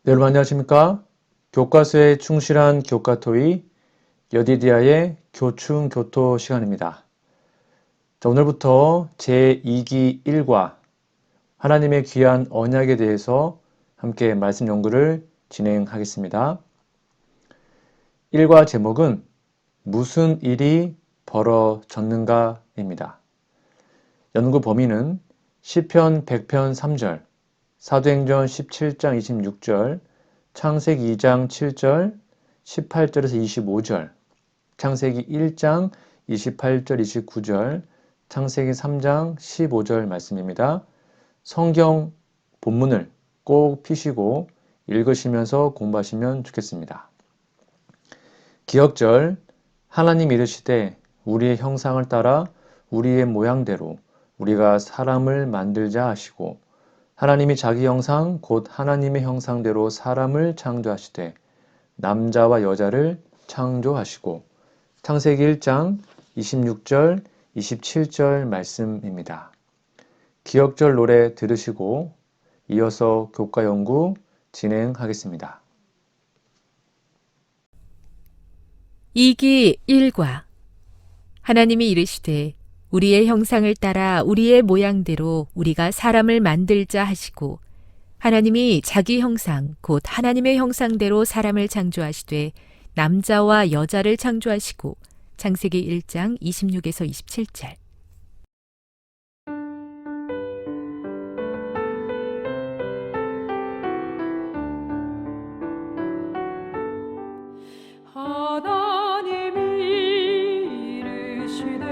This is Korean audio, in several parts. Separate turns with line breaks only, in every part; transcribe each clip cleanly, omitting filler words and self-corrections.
네, 여러분 안녕하십니까? 교과서에 충실한 교과토의 여디디아의 교충교토 시간입니다. 자, 오늘부터 제2기 1과 하나님의 귀한 언약에 대해서 함께 말씀 연구를 진행하겠습니다. 1과 제목은 무슨 일이 벌어졌는가입니다. 연구 범위는 시편 100편 3절, 사도행전 17장 26절, 창세기 2장 7절, 18절에서 25절, 창세기 1장 28절, 29절, 창세기 3장 15절 말씀입니다. 성경 본문을 꼭 피시고 읽으시면서 공부하시면 좋겠습니다. 기억절, 하나님 이르시되 우리의 형상을 따라 우리의 모양대로 우리가 사람을 만들자 하시고 하나님이 자기 형상 곧 하나님의 형상대로 사람을 창조하시되 남자와 여자를 창조하시고 창세기 1장 26절 27절 말씀입니다. 기억절 노래 들으시고 이어서 교과 연구 진행하겠습니다.
2기 1과 하나님이 이르시되 우리의 형상을 따라 우리의 모양대로 우리가 사람을 만들자 하시고 하나님이 자기 형상 곧 하나님의 형상대로 사람을 창조하시되 남자와 여자를 창조하시고 창세기 1장 26에서 27절.
하나님이 이르시되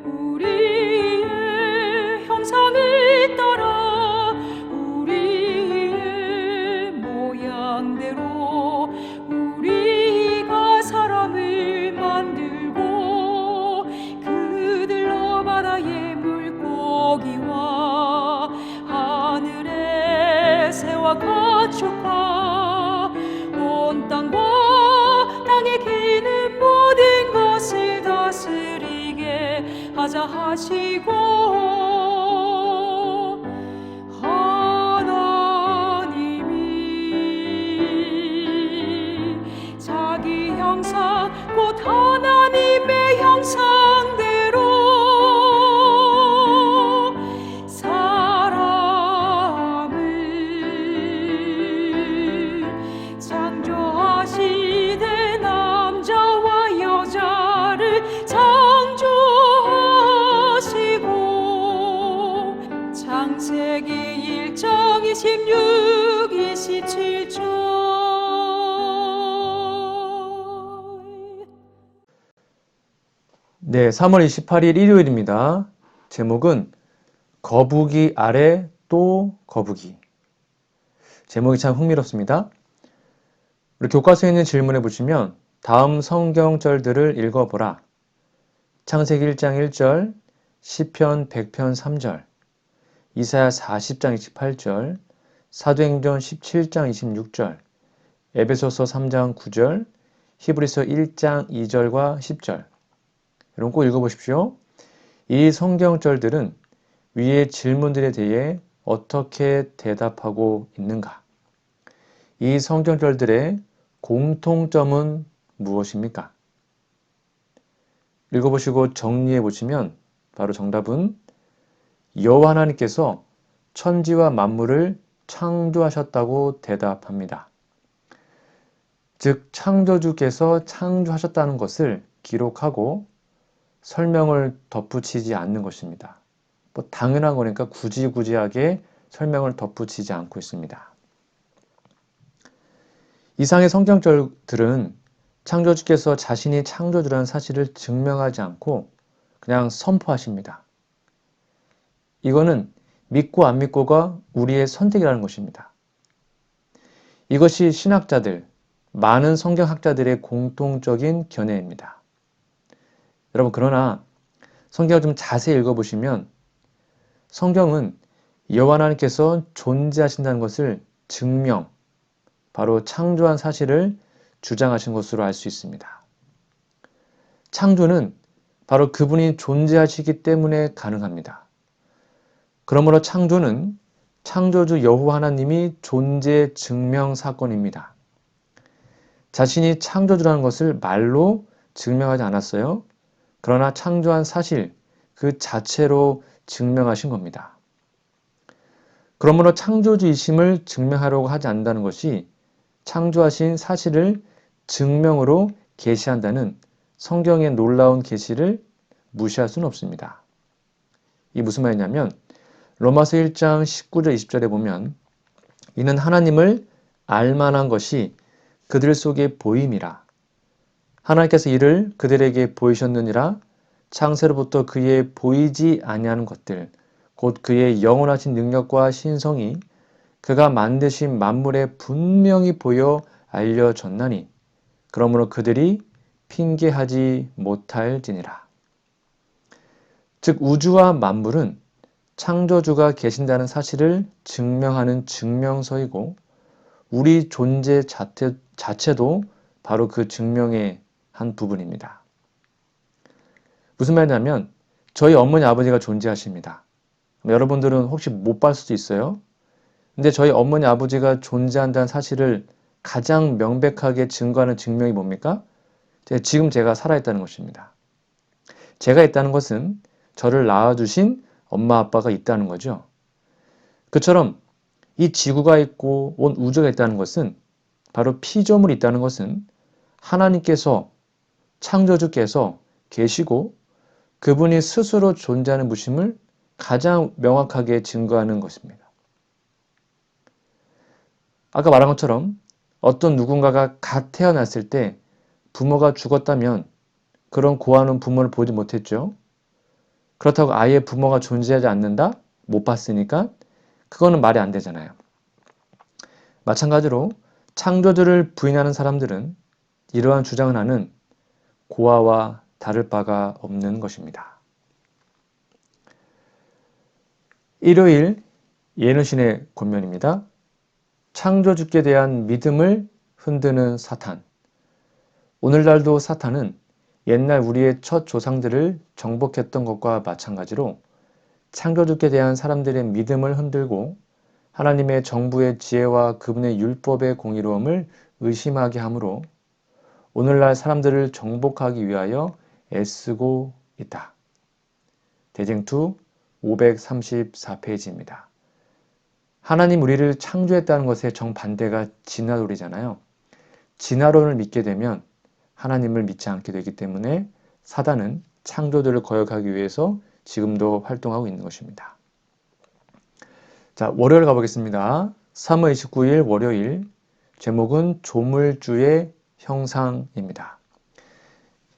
우리의 형상을 따라 우리의 모양대로 우리가 사람을 만들고 그들로 바다의 물고기와 하늘의 새와 가축과 온 땅과 땅에 기는 모든 것을 다스리게 하자 하시고 하나님이 자기 형상 곧 하나님의 형상대로 사람을 창조하시되 남자와 여자를 창조하시고 창세기 1장 26, 27절.
네, 3월 28일 일요일입니다. 제목은 거북이 아래 또 거북이. 제목이 참 흥미롭습니다. 우리 교과서에 있는 질문에 보시면 다음 성경절들을 읽어보라. 창세기 1장 1절, 시편 100편 3절, 이사야 40장 28절, 사도행전 17장 26절, 에베소서 3장 9절, 히브리서 1장 2절과 10절. 여러분 꼭 읽어보십시오. 이 성경절들은 위의 질문들에 대해 어떻게 대답하고 있는가? 이 성경절들의 공통점은 무엇입니까? 읽어보시고 정리해 보시면 바로 정답은 여호와 하나님께서 천지와 만물을 창조하셨다고 대답합니다. 즉 창조주께서 창조하셨다는 것을 기록하고 설명을 덧붙이지 않는 것입니다. 뭐 당연한 거니까 구지구지하게 설명을 덧붙이지 않고 있습니다. 이상의 성경절들은 창조주께서 자신이 창조주라는 사실을 증명하지 않고 그냥 선포하십니다. 이거는 믿고 안 믿고가 우리의 선택이라는 것입니다. 이것이 신학자들, 많은 성경학자들의 공통적인 견해입니다. 여러분 그러나 성경을 좀 자세히 읽어보시면 성경은 여호와 하나님께서 존재하신다는 것을 증명, 바로 창조한 사실을 주장하신 것으로 알 수 있습니다. 창조는 바로 그분이 존재하시기 때문에 가능합니다. 그러므로 창조는 창조주 여호와 하나님이 존재 증명 사건입니다. 자신이 창조주라는 것을 말로 증명하지 않았어요. 그러나 창조한 사실 그 자체로 증명하신 겁니다. 그러므로 창조주이심을 증명하려고 하지 않는다는 것이 창조하신 사실을 증명으로 계시한다는 성경의 놀라운 계시를 무시할 수는 없습니다. 이 무슨 말이냐면 로마서 1장 19절 20절에 보면 이는 하나님을 알만한 것이 그들 속에 보임이라. 하나님께서 이를 그들에게 보이셨느니라. 창세로부터 그의 보이지 아니하는 것들 곧 그의 영원하신 능력과 신성이 그가 만드신 만물에 분명히 보여 알려졌나니 그러므로 그들이 핑계하지 못할지니라. 즉 우주와 만물은 창조주가 계신다는 사실을 증명하는 증명서이고 우리 존재 자체도 바로 그 증명의 한 부분입니다. 무슨 말이냐면 저희 어머니 아버지가 존재하십니다. 여러분들은 혹시 못 봤을 수도 있어요. 근데 저희 어머니 아버지가 존재한다는 사실을 가장 명백하게 증거하는 증명이 뭡니까? 지금 제가 살아있다는 것입니다. 제가 있다는 것은 저를 낳아주신 엄마 아빠가 있다는 거죠. 그처럼 이 지구가 있고 온 우주가 있다는 것은 바로 피조물이 있다는 것은 하나님께서 창조주께서 계시고 그분이 스스로 존재하는 무심을 가장 명확하게 증거하는 것입니다. 아까 말한 것처럼 어떤 누군가가 갓 태어났을 때 부모가 죽었다면 그런 고아는 부모를 보지 못했죠. 그렇다고 아예 부모가 존재하지 않는다? 못 봤으니까 그거는 말이 안 되잖아요. 마찬가지로 창조주를 부인하는 사람들은 이러한 주장을 하는 고아와 다를 바가 없는 것입니다. 일요일 예누신의 권면입니다. 창조주께 대한 믿음을 흔드는 사탄. 오늘날도 사탄은 옛날 우리의 첫 조상들을 정복했던 것과 마찬가지로 창조주께 대한 사람들의 믿음을 흔들고 하나님의 정부의 지혜와 그분의 율법의 공의로움을 의심하게 하므로 오늘날 사람들을 정복하기 위하여 애쓰고 있다. 대쟁투 534페이지입니다. 하나님 우리를 창조했다는 것의 정반대가 진화론이잖아요. 진화론을 믿게 되면 하나님을 믿지 않게 되기 때문에 사단은 창조주를 거역하기 위해서 지금도 활동하고 있는 것입니다. 자, 월요일 가보겠습니다. 3월 29일 월요일 제목은 조물주의 형상입니다.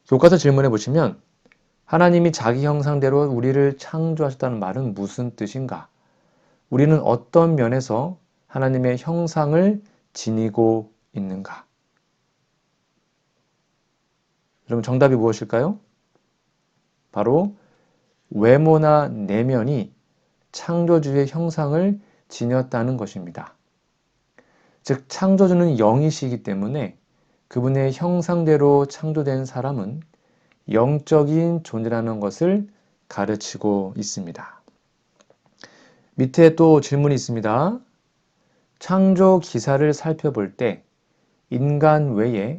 교과서 질문해 보시면 하나님이 자기 형상대로 우리를 창조하셨다는 말은 무슨 뜻인가? 우리는 어떤 면에서 하나님의 형상을 지니고 있는가? 여러분 정답이 무엇일까요? 바로 외모나 내면이 창조주의 형상을 지녔다는 것입니다. 즉 창조주는 영이시기 때문에 그분의 형상대로 창조된 사람은 영적인 존재라는 것을 가르치고 있습니다. 밑에 또 질문이 있습니다. 창조 기사를 살펴볼 때 인간 외에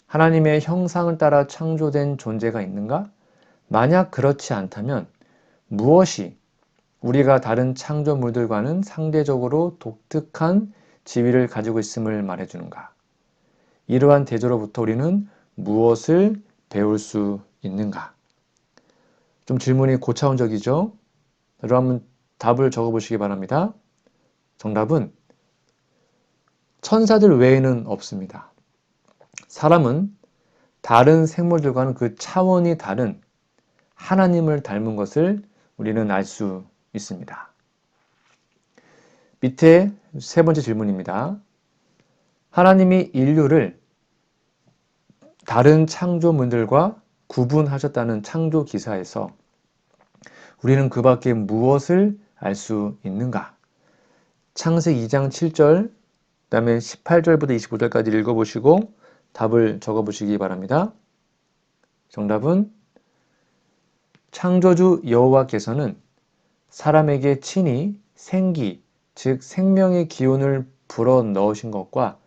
하나님의 형상을 따라 창조된 존재가 있는가? 만약 그렇지 않다면 무엇이 우리가 다른 창조물들과는 상대적으로 독특한 지위를 가지고 있음을 말해주는가? 이러한 대조로부터 우리는 무엇을 배울 수 있는가? 좀 질문이 고차원적이죠? 여러분 답을 적어보시기 바랍니다. 정답은 천사들 외에는 없습니다. 사람은 다른 생물들과는 그 차원이 다른 하나님을 닮은 것을 우리는 알 수 있습니다. 밑에 세 번째 질문입니다. 하나님이 인류를 다른 창조물들과 구분하셨다는 창조 기사에서 우리는 그 밖에 무엇을 알 수 있는가? 창세기 2장 7절, 그 다음에 18절부터 25절까지 읽어보시고 답을 적어보시기 바랍니다. 정답은 창조주 여호와께서는 사람에게 친히 생기, 즉 생명의 기운을 불어 넣으신 것과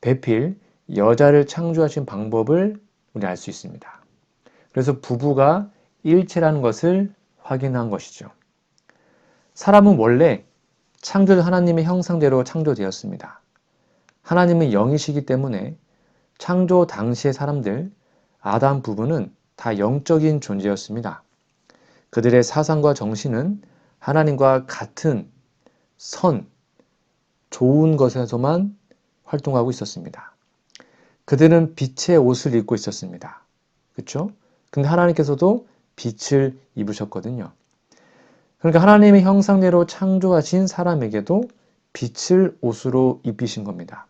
배필, 여자를 창조하신 방법을 우리 알 수 있습니다. 그래서 부부가 일체라는 것을 확인한 것이죠. 사람은 원래 창조 하나님의 형상대로 창조되었습니다. 하나님은 영이시기 때문에 창조 당시의 사람들, 아담 부부는 다 영적인 존재였습니다. 그들의 사상과 정신은 하나님과 같은 선, 좋은 것에서만 활동하고 있었습니다. 그들은 빛의 옷을 입고 있었습니다. 그렇죠? 근데 하나님께서도 빛을 입으셨거든요. 그러니까 하나님의 형상대로 창조하신 사람에게도 빛을 옷으로 입히신 겁니다.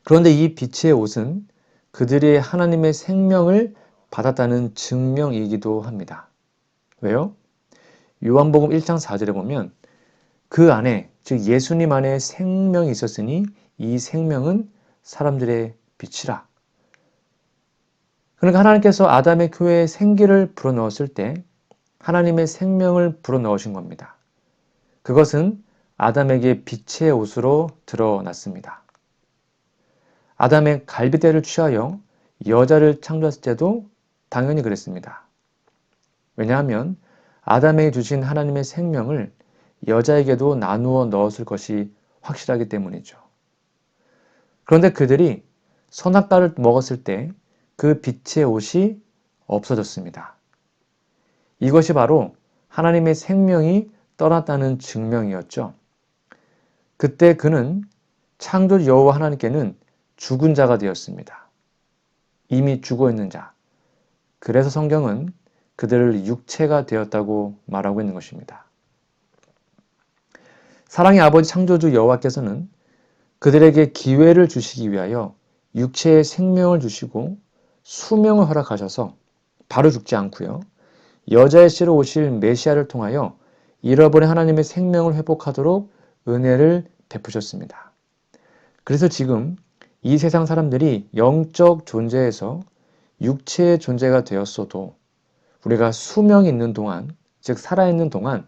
그런데 이 빛의 옷은 그들이 하나님의 생명을 받았다는 증명이기도 합니다. 왜요? 요한복음 1장 4절에 보면 그 안에, 즉 예수님 안에 생명이 있었으니 이 생명은 사람들의 빛이라. 그러니까 하나님께서 아담의 교회에 생기를 불어넣었을 때 하나님의 생명을 불어넣으신 겁니다. 그것은 아담에게 빛의 옷으로 드러났습니다. 아담의 갈비뼈를 취하여 여자를 창조했을 때도 당연히 그랬습니다. 왜냐하면 아담에게 주신 하나님의 생명을 여자에게도 나누어 넣었을 것이 확실하기 때문이죠. 그런데 그들이 선악과를 먹었을 때 그 빛의 옷이 없어졌습니다. 이것이 바로 하나님의 생명이 떠났다는 증명이었죠. 그때 그는 창조 여호와 하나님께는 죽은 자가 되었습니다. 이미 죽어 있는 자. 그래서 성경은 그들을 육체가 되었다고 말하고 있는 것입니다. 사랑의 아버지 창조주 여호와께서는 그들에게 기회를 주시기 위하여 육체의 생명을 주시고 수명을 허락하셔서 바로 죽지 않고요. 여자의 씨로 오실 메시아를 통하여 잃어버린 하나님의 생명을 회복하도록 은혜를 베푸셨습니다. 그래서 지금 이 세상 사람들이 영적 존재에서 육체의 존재가 되었어도 우리가 수명이 있는 동안, 즉 살아있는 동안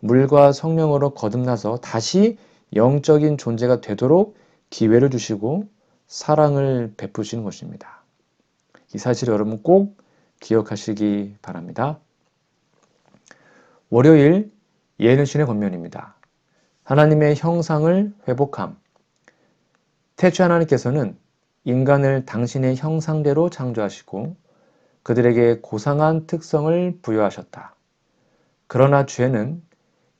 물과 성령으로 거듭나서 다시 영적인 존재가 되도록 기회를 주시고 사랑을 베푸시는 것입니다. 이 사실을 여러분 꼭 기억하시기 바랍니다. 월요일 예능신의 권면입니다. 하나님의 형상을 회복함. 태초 하나님께서는 인간을 당신의 형상대로 창조하시고 그들에게 고상한 특성을 부여하셨다. 그러나 죄는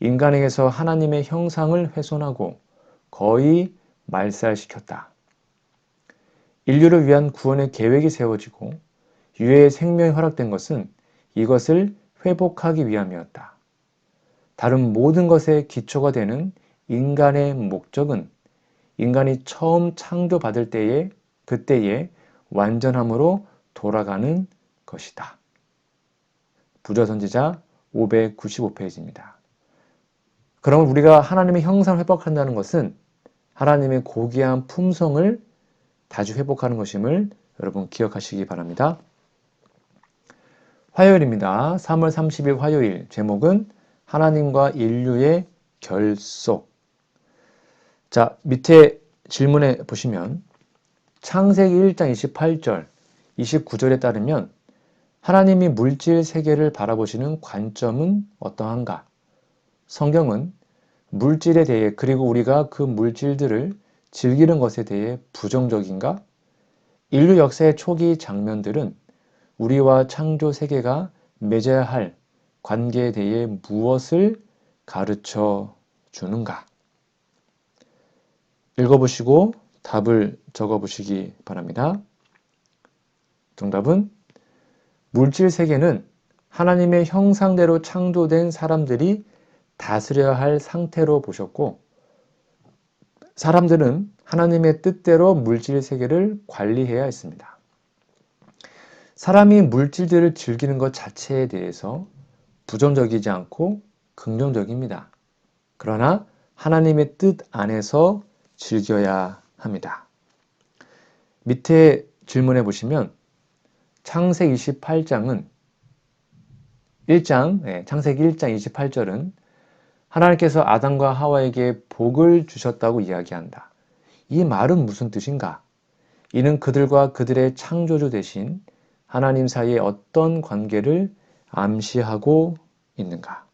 인간에게서 하나님의 형상을 훼손하고 거의 말살시켰다. 인류를 위한 구원의 계획이 세워지고 유해의 생명이 허락된 것은 이것을 회복하기 위함이었다. 다른 모든 것의 기초가 되는 인간의 목적은 인간이 처음 창조받을 때에 그때의 완전함으로 돌아가는 것이다. 부조선지자 595페이지입니다. 그럼 우리가 하나님의 형상을 회복한다는 것은 하나님의 고귀한 품성을 다시 회복하는 것임을 여러분 기억하시기 바랍니다. 화요일입니다. 3월 30일 화요일 제목은 하나님과 인류의 결속. 자, 밑에 질문에 보시면 창세기 1장 28절, 29절에 따르면 하나님이 물질 세계를 바라보시는 관점은 어떠한가? 성경은 물질에 대해 그리고 우리가 그 물질들을 즐기는 것에 대해 부정적인가? 인류 역사의 초기 장면들은 우리와 창조 세계가 맺어야 할 관계에 대해 무엇을 가르쳐 주는가? 읽어보시고 답을 적어보시기 바랍니다. 정답은 물질 세계는 하나님의 형상대로 창조된 사람들이 다스려야 할 상태로 보셨고 사람들은 하나님의 뜻대로 물질 세계를 관리해야 했습니다. 사람이 물질들을 즐기는 것 자체에 대해서 부정적이지 않고 긍정적입니다. 그러나 하나님의 뜻 안에서 즐겨야 합니다. 밑에 질문해 보시면 창세기 28장은 창세기 1장 28절은 하나님께서 아담과 하와에게 복을 주셨다고 이야기한다. 이 말은 무슨 뜻인가? 이는 그들과 그들의 창조주 되신 하나님 사이에 어떤 관계를 암시하고 있는가?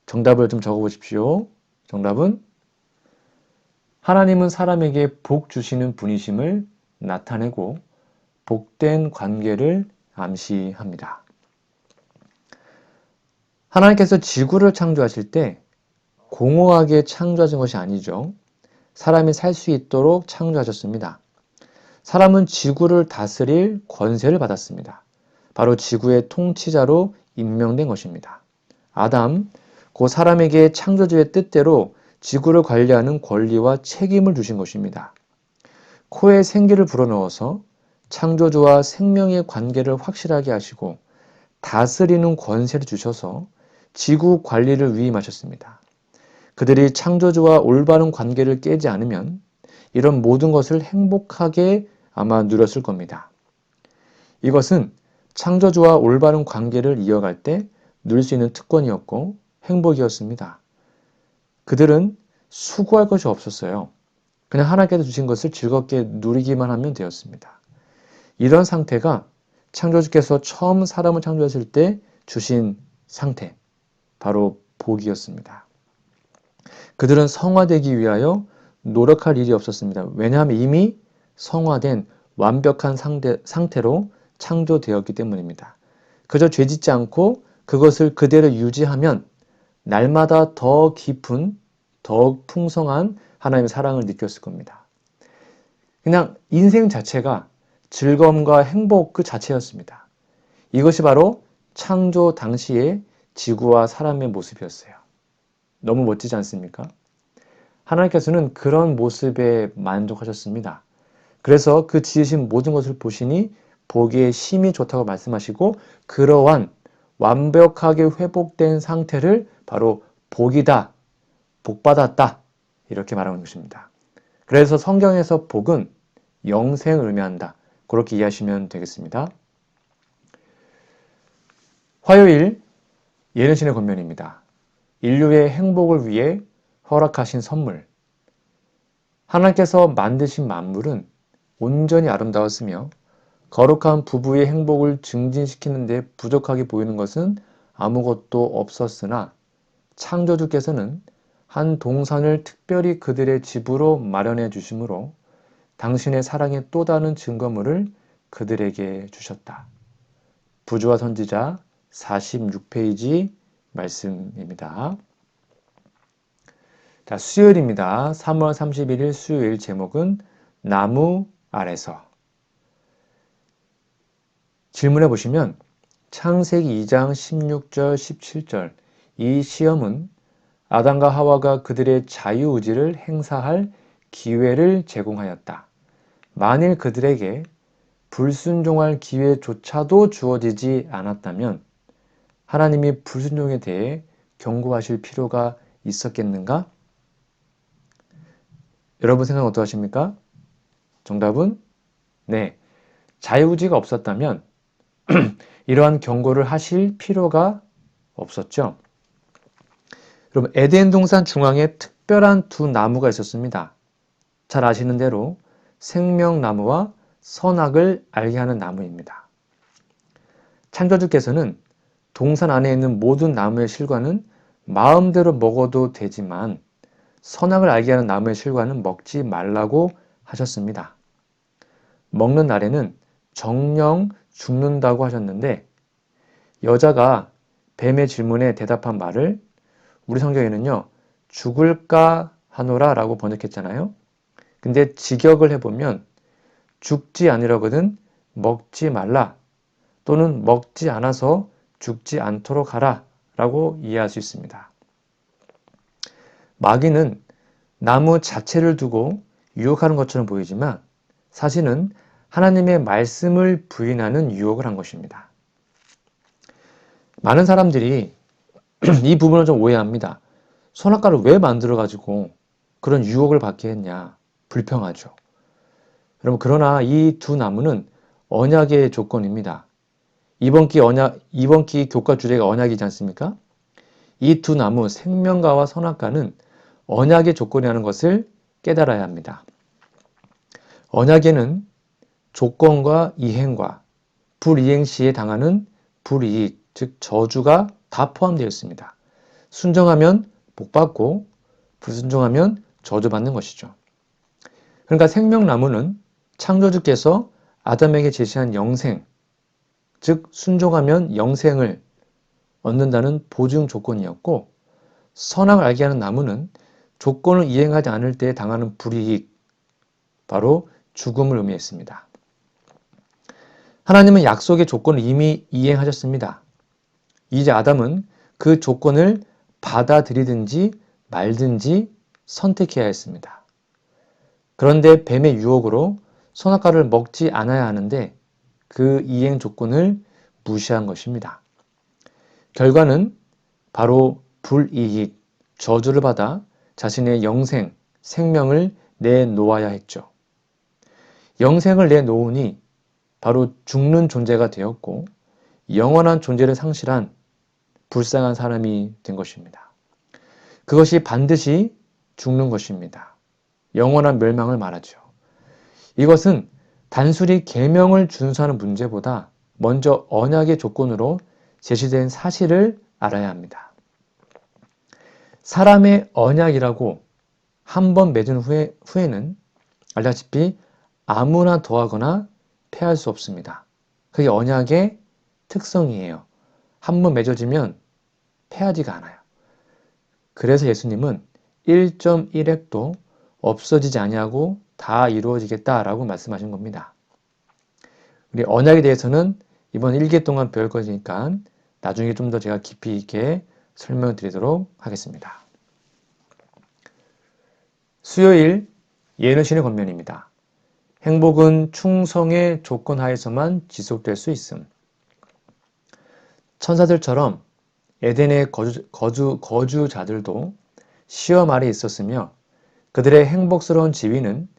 정답을 좀 적어보십시오. 정답은 하나님은 사람에게 복 주시는 분이심을 나타내고 복된 관계를 암시합니다. 하나님께서 지구를 창조하실 때 공허하게 창조하신 것이 아니죠. 사람이 살 수 있도록 창조하셨습니다. 사람은 지구를 다스릴 권세를 받았습니다. 바로 지구의 통치자로 임명된 것입니다. 아담, 그 사람에게 창조주의 뜻대로 지구를 관리하는 권리와 책임을 주신 것입니다. 코에 생기를 불어넣어서 창조주와 생명의 관계를 확실하게 하시고 다스리는 권세를 주셔서 지구 관리를 위임하셨습니다. 그들이 창조주와 올바른 관계를 깨지 않으면 이런 모든 것을 행복하게 아마 누렸을 겁니다. 이것은 창조주와 올바른 관계를 이어갈 때 누릴 수 있는 특권이었고 행복이었습니다. 그들은 수고할 것이 없었어요. 그냥 하나님께서 주신 것을 즐겁게 누리기만 하면 되었습니다. 이런 상태가 창조주께서 처음 사람을 창조했을 때 주신 상태, 바로 복이었습니다. 그들은 성화되기 위하여 노력할 일이 없었습니다. 왜냐하면 이미 성화된 완벽한 상태로 창조되었기 때문입니다. 그저 죄짓지 않고 그것을 그대로 유지하면 날마다 더 깊은, 더욱 풍성한 하나님의 사랑을 느꼈을 겁니다. 그냥 인생 자체가 즐거움과 행복 그 자체였습니다. 이것이 바로 창조 당시의 지구와 사람의 모습이었어요. 너무 멋지지 않습니까? 하나님께서는 그런 모습에 만족하셨습니다. 그래서 그 지으신 모든 것을 보시니 보기에 심히 좋다고 말씀하시고 그러한 완벽하게 회복된 상태를 바로 복이다, 복받았다 이렇게 말하는 것입니다. 그래서 성경에서 복은 영생을 의미한다. 그렇게 이해하시면 되겠습니다. 화요일 예능신의 권면입니다. 인류의 행복을 위해 허락하신 선물. 하나님께서 만드신 만물은 온전히 아름다웠으며 거룩한 부부의 행복을 증진시키는 데 부족하게 보이는 것은 아무것도 없었으나 창조주께서는 한 동산을 특별히 그들의 집으로 마련해 주심으로 당신의 사랑의 또 다른 증거물을 그들에게 주셨다. 부조와 선지자 46페이지 말씀입니다. 자, 수요일입니다. 3월 31일 수요일 제목은 나무 아래서. 질문해 보시면 창세기 2장 16절 17절 이 시험은 아담과 하와가 그들의 자유의지를 행사할 기회를 제공하였다. 만일 그들에게 불순종할 기회조차도 주어지지 않았다면 하나님이 불순종에 대해 경고하실 필요가 있었겠는가? 여러분 생각은 어떠하십니까? 정답은 네. 자유의지가 없었다면 이러한 경고를 하실 필요가 없었죠. 여러분 에덴 동산 중앙에 특별한 두 나무가 있었습니다. 잘 아시는 대로 생명나무와 선악을 알게 하는 나무입니다. 창조주께서는 동산 안에 있는 모든 나무의 실과는 마음대로 먹어도 되지만 선악을 알게 하는 나무의 실과는 먹지 말라고 하셨습니다. 먹는 날에는 정령 죽는다고 하셨는데 여자가 뱀의 질문에 대답한 말을 우리 성경에는요 죽을까 하노라 라고 번역했잖아요. 근데 직역을 해보면 죽지 아니라거든 먹지 말라 또는 먹지 않아서 죽지 않도록 하라 라고 이해할 수 있습니다. 마귀는 나무 자체를 두고 유혹하는 것처럼 보이지만 사실은 하나님의 말씀을 부인하는 유혹을 한 것입니다. 많은 사람들이 이 부분을 좀 오해합니다. 선악과를 왜 만들어가지고 그런 유혹을 받게 했냐. 불평하죠. 여러분 그러나 이 두 나무는 언약의 조건입니다. 이번 기 교과 주제가 언약이지 않습니까? 이 두 나무 생명과와 선악과는 언약의 조건이라는 것을 깨달아야 합니다. 언약에는 조건과 이행과 불이행 시에 당하는 불이익, 즉 저주가 다 포함되어 있습니다. 순종하면 복받고 불순종하면 저주받는 것이죠. 그러니까 생명나무는 창조주께서 아담에게 제시한 영생, 즉 순종하면 영생을 얻는다는 보증 조건이었고, 선악을 알게 하는 나무는 조건을 이행하지 않을 때 당하는 불이익, 바로 죽음을 의미했습니다. 하나님은 약속의 조건을 이미 이행하셨습니다. 이제 아담은 그 조건을 받아들이든지 말든지 선택해야 했습니다. 그런데 뱀의 유혹으로 선악과를 먹지 않아야 하는데 그 이행 조건을 무시한 것입니다. 결과는 바로 불이익, 저주를 받아 자신의 영생, 생명을 내놓아야 했죠. 영생을 내놓으니 바로 죽는 존재가 되었고 영원한 존재를 상실한 불쌍한 사람이 된 것입니다. 그것이 반드시 죽는 것입니다. 영원한 멸망을 말하죠. 이것은 단순히 계명을 준수하는 문제보다 먼저 언약의 조건으로 제시된 사실을 알아야 합니다. 사람의 언약이라고 한 번 맺은 후에는 알다시피 아무나 더하거나 폐할 수 없습니다. 그게 언약의 특성이에요. 한 번 맺어지면 폐하지가 않아요. 그래서 예수님은 1.1핵도 없어지지 아니하고 다 이루어지겠다라고 말씀하신 겁니다. 우리 언약에 대해서는 이번 1기 동안 배울 거니까 나중에 좀 더 제가 깊이 있게 설명을 드리도록 하겠습니다. 수요일 예는 신의 권면입니다. 행복은 충성의 조건 하에서만 지속될 수 있음. 천사들처럼 에덴의 거주자들도 시험 아래 있었으며 그들의 행복스러운 지위는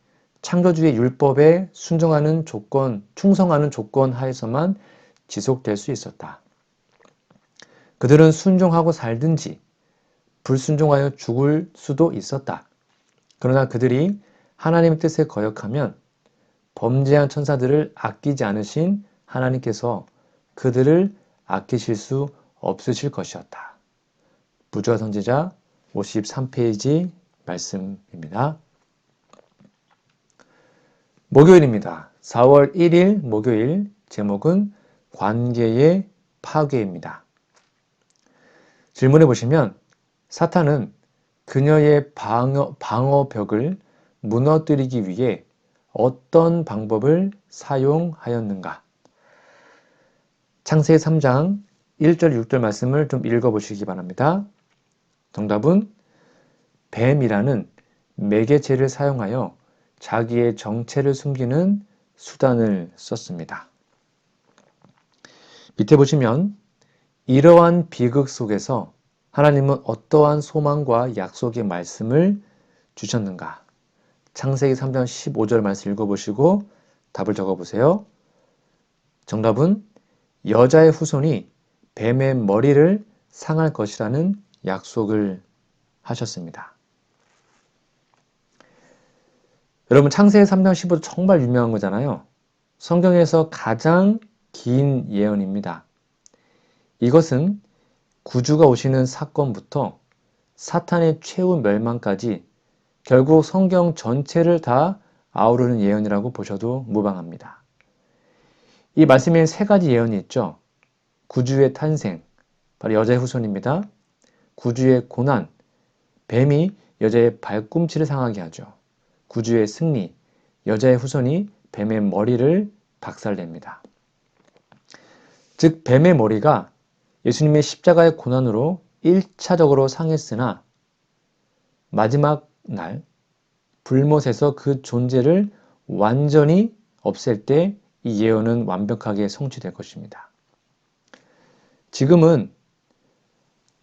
창조주의 율법에 순종하는 조건, 충성하는 조건 하에서만 지속될 수 있었다. 그들은 순종하고 살든지 불순종하여 죽을 수도 있었다. 그러나 그들이 하나님의 뜻에 거역하면 범죄한 천사들을 아끼지 않으신 하나님께서 그들을 아끼실 수 없으실 것이었다. 부조화 선지자 53페이지 말씀입니다. 목요일입니다. 4월 1일 목요일, 제목은 관계의 파괴입니다. 질문해 보시면 사탄은 그녀의 방어벽을 무너뜨리기 위해 어떤 방법을 사용하였는가? 창세기 3장 1절 6절 말씀을 좀 읽어보시기 바랍니다. 정답은 뱀이라는 매개체를 사용하여 자기의 정체를 숨기는 수단을 썼습니다. 밑에 보시면 이러한 비극 속에서 하나님은 어떠한 소망과 약속의 말씀을 주셨는가? 창세기 3장 15절 말씀 읽어보시고 답을 적어보세요. 정답은 여자의 후손이 뱀의 머리를 상할 것이라는 약속을 하셨습니다. 여러분 창세기 3장 15절 정말 유명한 거잖아요. 성경에서 가장 긴 예언입니다. 이것은 구주가 오시는 사건부터 사탄의 최후 멸망까지 결국 성경 전체를 다 아우르는 예언이라고 보셔도 무방합니다. 이 말씀에 세 가지 예언이 있죠. 구주의 탄생, 바로 여자의 후손입니다. 구주의 고난, 뱀이 여자의 발꿈치를 상하게 하죠. 구주의 승리, 여자의 후손이 뱀의 머리를 박살냅니다. 즉 뱀의 머리가 예수님의 십자가의 고난으로 1차적으로 상했으나 마지막 날 불못에서 그 존재를 완전히 없앨 때 이 예언은 완벽하게 성취될 것입니다. 지금은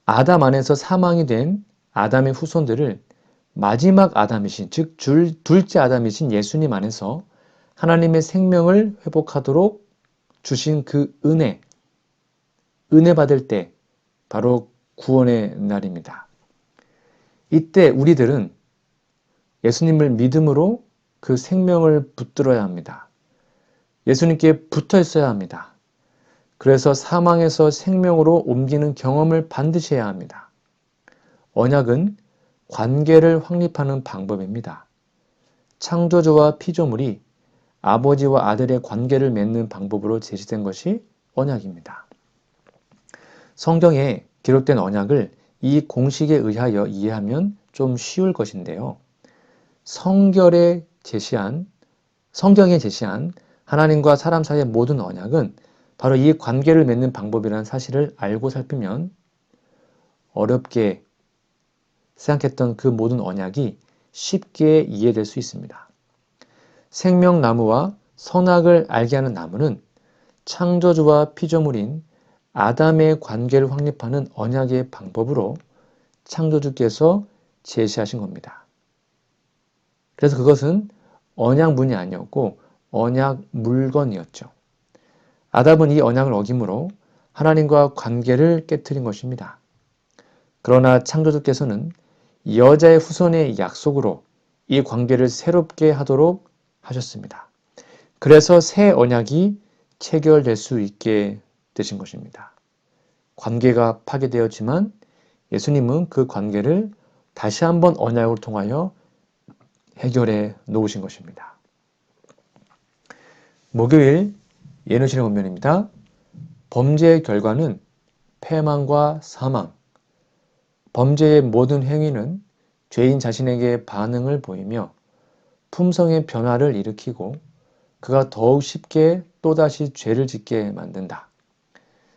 아담 안에서 사망이 된 아담의 후손들을 마지막 아담이신, 즉 둘째 아담이신 예수님 안에서 하나님의 생명을 회복하도록 주신 그 은혜 받을 때 바로 구원의 날입니다. 이때 우리들은 예수님을 믿음으로 그 생명을 붙들어야 합니다. 예수님께 붙어 있어야 합니다. 그래서 사망에서 생명으로 옮기는 경험을 반드시 해야 합니다. 언약은 관계를 확립하는 방법입니다. 창조주와 피조물이 아버지와 아들의 관계를 맺는 방법으로 제시된 것이 언약입니다. 성경에 기록된 언약을 이 공식에 의하여 이해하면 좀 쉬울 것인데요. 성경에 제시한 하나님과 사람 사이의 모든 언약은 바로 이 관계를 맺는 방법이라는 사실을 알고 살피면 어렵게 생각했던 그 모든 언약이 쉽게 이해될 수 있습니다. 생명나무와 선악을 알게 하는 나무는 창조주와 피조물인 아담의 관계를 확립하는 언약의 방법으로 창조주께서 제시하신 겁니다. 그래서 그것은 언약문이 아니었고 언약 물건이었죠. 아담은 이 언약을 어김으로 하나님과 관계를 깨트린 것입니다. 그러나 창조주께서는 여자의 후손의 약속으로 이 관계를 새롭게 하도록 하셨습니다. 그래서 새 언약이 체결될 수 있게 되신 것입니다. 관계가 파괴되었지만 예수님은 그 관계를 다시 한번 언약을 통하여 해결해 놓으신 것입니다. 목요일 예노신의 본면입니다. 범죄의 결과는 패망과 사망. 범죄의 모든 행위는 죄인 자신에게 반응을 보이며 품성의 변화를 일으키고 그가 더욱 쉽게 또다시 죄를 짓게 만든다.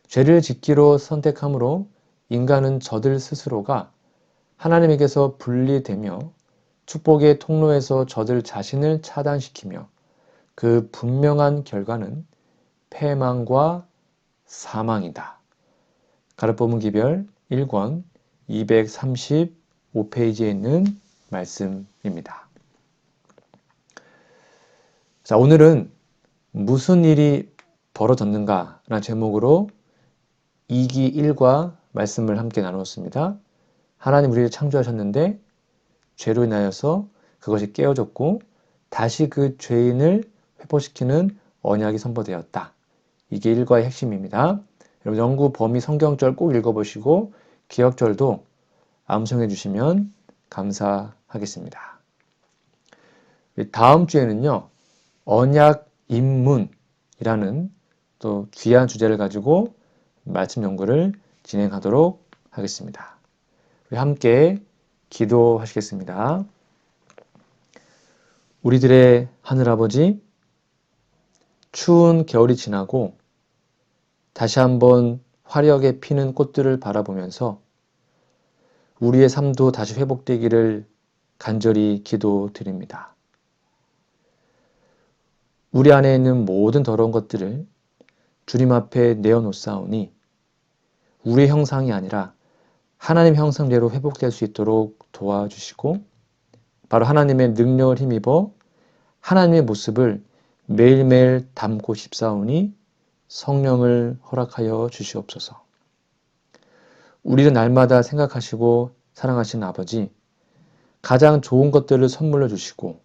죄를 짓기로 선택함으로 인간은 저들 스스로가 하나님에게서 분리되며 축복의 통로에서 저들 자신을 차단시키며 그 분명한 결과는 패망과 사망이다. 가르법문 기별 1권 235페이지에 있는 말씀입니다. 자, 오늘은 무슨 일이 벌어졌는가 라는 제목으로 2기 1과 말씀을 함께 나누었습니다. 하나님 우리를 창조하셨는데 죄로 인하여서 그것이 깨어졌고 다시 그 죄인을 회복시키는 언약이 선포되었다. 이게 1과의 핵심입니다. 여러분 영구 범위 성경절 꼭 읽어보시고 기억절도 암송해 주시면 감사하겠습니다. 다음 주에는요. 언약 입문이라는 또 귀한 주제를 가지고 말씀 연구를 진행하도록 하겠습니다. 우리 함께 기도하시겠습니다. 우리들의 하늘아버지, 추운 겨울이 지나고 다시 한번 화려하게 피는 꽃들을 바라보면서 우리의 삶도 다시 회복되기를 간절히 기도드립니다. 우리 안에 있는 모든 더러운 것들을 주님 앞에 내어놓사오니 우리의 형상이 아니라 하나님 형상대로 회복될 수 있도록 도와주시고 바로 하나님의 능력을 힘입어 하나님의 모습을 매일매일 담고 싶사오니 성령을 허락하여 주시옵소서. 우리를 날마다 생각하시고 사랑하시는 아버지, 가장 좋은 것들을 선물로 주시고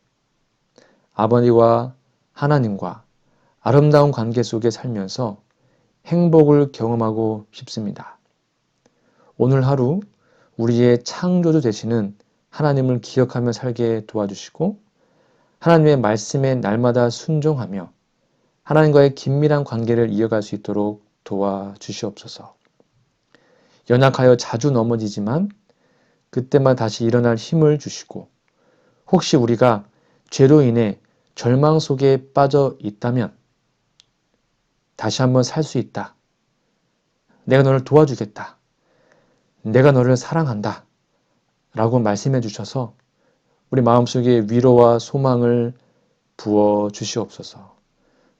아버지와 하나님과 아름다운 관계 속에 살면서 행복을 경험하고 싶습니다. 오늘 하루 우리의 창조주 되시는 하나님을 기억하며 살게 도와주시고 하나님의 말씀에 날마다 순종하며 하나님과의 긴밀한 관계를 이어갈 수 있도록 도와주시옵소서. 연약하여 자주 넘어지지만 그때만 다시 일어날 힘을 주시고 혹시 우리가 죄로 인해 절망 속에 빠져 있다면 다시 한번 살 수 있다. 내가 너를 도와주겠다. 내가 너를 사랑한다. 라고 말씀해 주셔서 우리 마음속에 위로와 소망을 부어 주시옵소서.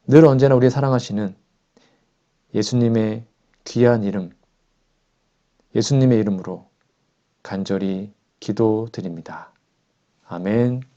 늘 언제나 우리 사랑하시는 예수님의 귀한 이름, 예수님의 이름으로 간절히 기도드립니다. 아멘.